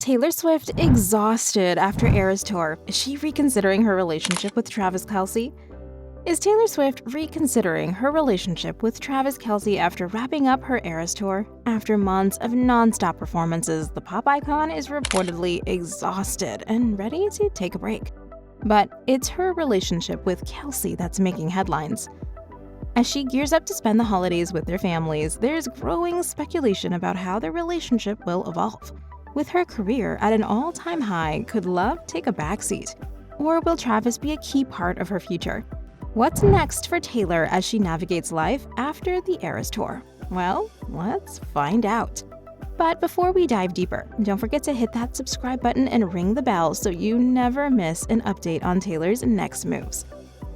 Taylor Swift exhausted after Eras Tour. Is she reconsidering her relationship with Travis Kelce? Is Taylor Swift reconsidering her relationship with Travis Kelce after wrapping up her Eras Tour? After months of non-stop performances, the pop icon is reportedly exhausted and ready to take a break. But it's her relationship with Kelce that's making headlines. As she gears up to spend the holidays with their families, there's growing speculation about how their relationship will evolve. With her career at an all-time high, could love take a backseat? Or will Travis be a key part of her future? What's next for Taylor as she navigates life after the Eras Tour? Well, let's find out. But before we dive deeper, don't forget to hit that subscribe button and ring the bell so you never miss an update on Taylor's next moves.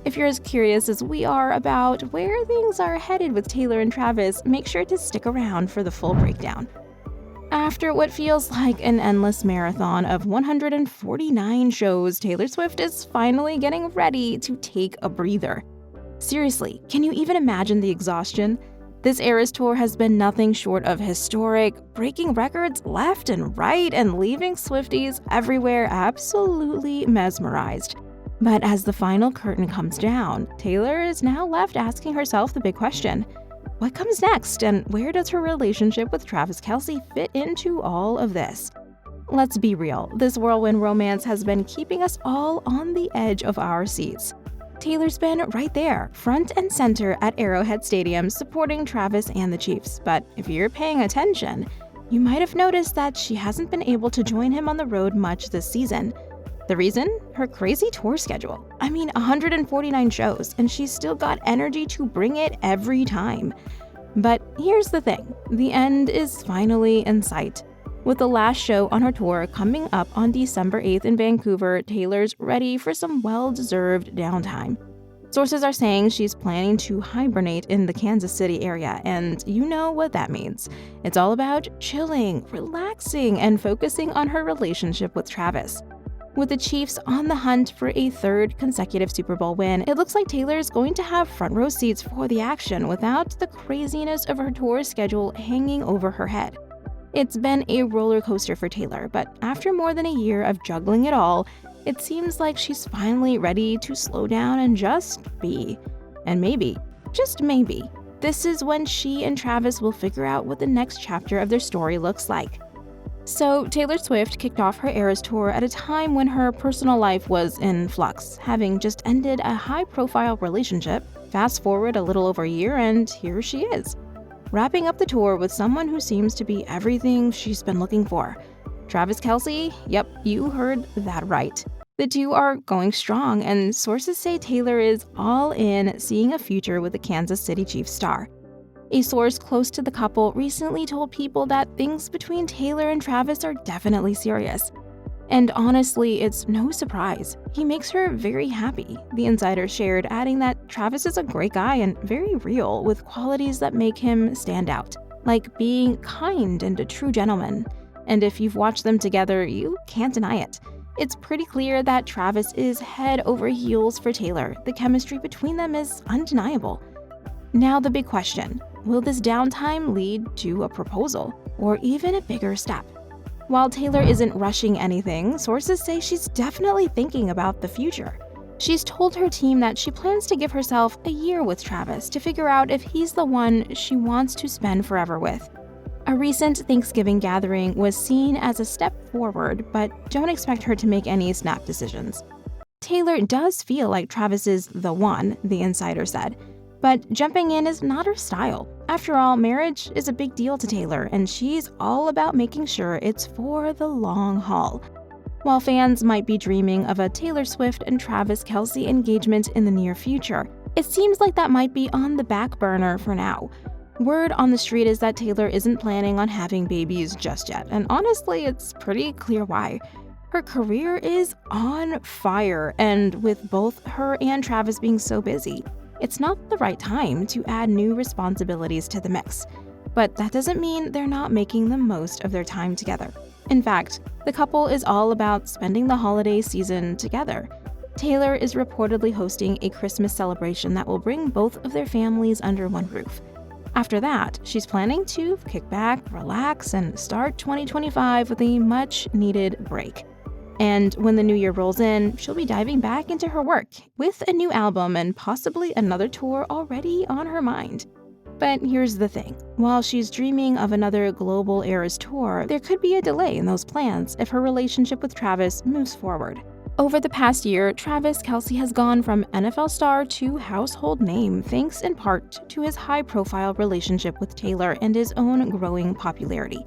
If you're as curious as we are about where things are headed with Taylor and Travis, make sure to stick around for the full breakdown. After what feels like an endless marathon of 149 shows, Taylor Swift is finally getting ready to take a breather. Seriously, can you even imagine the exhaustion? This Eras Tour has been nothing short of historic, breaking records left and right and leaving Swifties everywhere absolutely mesmerized. But as the final curtain comes down, Taylor is now left asking herself the big question: what comes next, and where does her relationship with Travis Kelce fit into all of this? Let's be real, this whirlwind romance has been keeping us all on the edge of our seats. Taylor's been right there, front and center at Arrowhead Stadium, supporting Travis and the Chiefs. But if you're paying attention, you might have noticed that she hasn't been able to join him on the road much this season. The reason? Her crazy tour schedule. 149 shows, and she's still got energy to bring it every time. But here's the thing, the end is finally in sight. With the last show on her tour coming up on December 8th in Vancouver, Taylor's ready for some well-deserved downtime. Sources are saying she's planning to hibernate in the Kansas City area, and you know what that means. It's all about chilling, relaxing, and focusing on her relationship with Travis. With the Chiefs on the hunt for a third consecutive Super Bowl win, it looks like Taylor is going to have front row seats for the action without the craziness of her tour schedule hanging over her head. It's been a roller coaster for Taylor, but after more than a year of juggling it all, it seems like she's finally ready to slow down and just be. And maybe, just maybe, this is when she and Travis will figure out what the next chapter of their story looks like. So, Taylor Swift kicked off her Eras Tour at a time when her personal life was in flux, having just ended a high-profile relationship. Fast forward a little over a year, and here she is, wrapping up the tour with someone who seems to be everything she's been looking for. Travis Kelce? Yep, you heard that right. The two are going strong, and sources say Taylor is all in, seeing a future with the Kansas City Chiefs star. A source close to the couple recently told People that things between Taylor and Travis are definitely serious. And honestly, it's no surprise. He makes her very happy, the insider shared, adding that Travis is a great guy and very real, with qualities that make him stand out, like being kind and a true gentleman. And if you've watched them together, you can't deny it. It's pretty clear that Travis is head over heels for Taylor. The chemistry between them is undeniable. Now the big question: will this downtime lead to a proposal, or even a bigger step? While Taylor isn't rushing anything, sources say she's definitely thinking about the future. She's told her team that she plans to give herself a year with Travis to figure out if he's the one she wants to spend forever with. A recent Thanksgiving gathering was seen as a step forward, but don't expect her to make any snap decisions. Taylor does feel like Travis is the one, the insider said. But jumping in is not her style. After all, marriage is a big deal to Taylor, and she's all about making sure it's for the long haul. While fans might be dreaming of a Taylor Swift and Travis Kelce engagement in the near future, it seems like that might be on the back burner for now. Word on the street is that Taylor isn't planning on having babies just yet, and honestly, it's pretty clear why. Her career is on fire, and with both her and Travis being so busy, it's not the right time to add new responsibilities to the mix. But that doesn't mean they're not making the most of their time together. In fact, the couple is all about spending the holiday season together. Taylor is reportedly hosting a Christmas celebration that will bring both of their families under one roof. After that, she's planning to kick back, relax, and start 2025 with a much-needed break. And when the new year rolls in, she'll be diving back into her work with a new album and possibly another tour already on her mind. But here's the thing. While she's dreaming of another global Eras tour, there could be a delay in those plans if her relationship with Travis moves forward. Over the past year, Travis Kelce has gone from NFL star to household name thanks in part to his high-profile relationship with Taylor and his own growing popularity.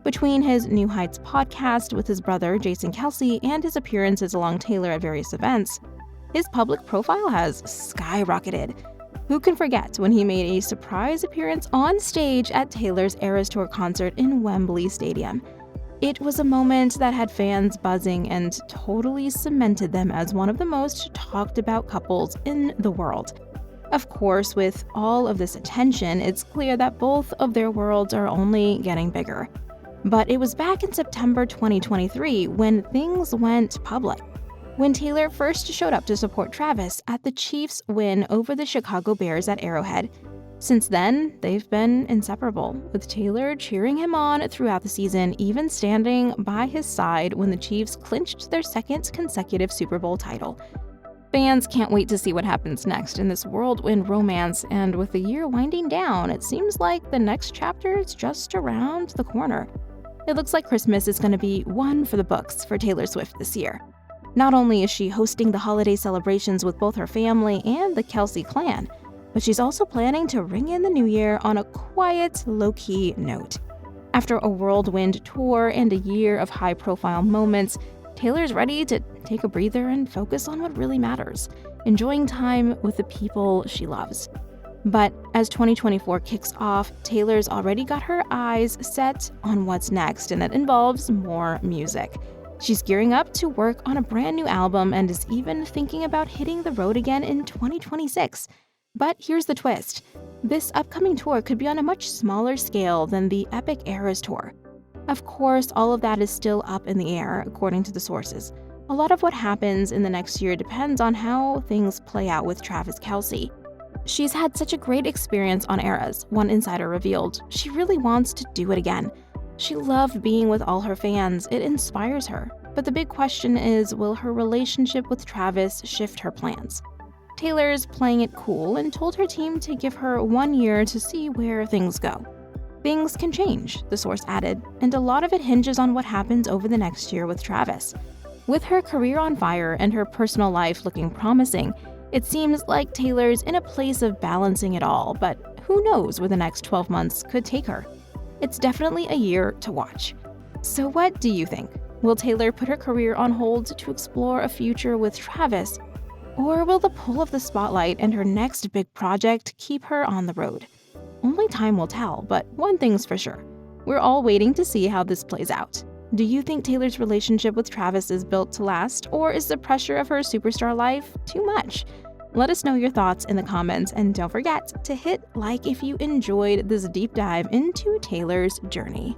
Between his New Heights podcast with his brother Jason Kelce and his appearances along Taylor at various events, his public profile has skyrocketed. Who can forget when he made a surprise appearance on stage at Taylor's Eras Tour concert in Wembley Stadium? It was a moment that had fans buzzing and totally cemented them as one of the most talked about couples in the world. Of course, with all of this attention, it's clear that both of their worlds are only getting bigger. But it was back in September 2023 when things went public. When Taylor first showed up to support Travis at the Chiefs' win over the Chicago Bears at Arrowhead. Since then, they've been inseparable, with Taylor cheering him on throughout the season, even standing by his side when the Chiefs clinched their second consecutive Super Bowl title. Fans can't wait to see what happens next in this whirlwind romance, and with the year winding down, it seems like the next chapter is just around the corner. It looks like Christmas is going to be one for the books for Taylor Swift this year. Not only is she hosting the holiday celebrations with both her family and the Kelce clan, but she's also planning to ring in the new year on a quiet, low-key note. After a whirlwind tour and a year of high-profile moments, Taylor's ready to take a breather and focus on what really matters, enjoying time with the people she loves. But as 2024 kicks off, Taylor's already got her eyes set on what's next, and that involves more music. She's gearing up to work on a brand new album and is even thinking about hitting the road again in 2026. But here's the twist. This upcoming tour could be on a much smaller scale than the epic Eras tour. Of course, all of that is still up in the air, according to the sources. A lot of what happens in the next year depends on how things play out with Travis Kelce. She's had such a great experience on Eras, one insider revealed. She really wants to do it again. She loved being with all her fans. It inspires her. But the big question is, will her relationship with Travis shift her plans? Taylor's playing it cool and told her team to give her 1 year to see where things go. Things can change, the source added, and a lot of it hinges on what happens over the next year with Travis. With her career on fire and her personal life looking promising, it seems like Taylor's in a place of balancing it all, but who knows where the next 12 months could take her. It's definitely a year to watch. So what do you think? Will Taylor put her career on hold to explore a future with Travis? Or will the pull of the spotlight and her next big project keep her on the road? Only time will tell, but one thing's for sure. We're all waiting to see how this plays out. Do you think Taylor's relationship with Travis is built to last, or is the pressure of her superstar life too much? Let us know your thoughts in the comments, and don't forget to hit like if you enjoyed this deep dive into Taylor's journey.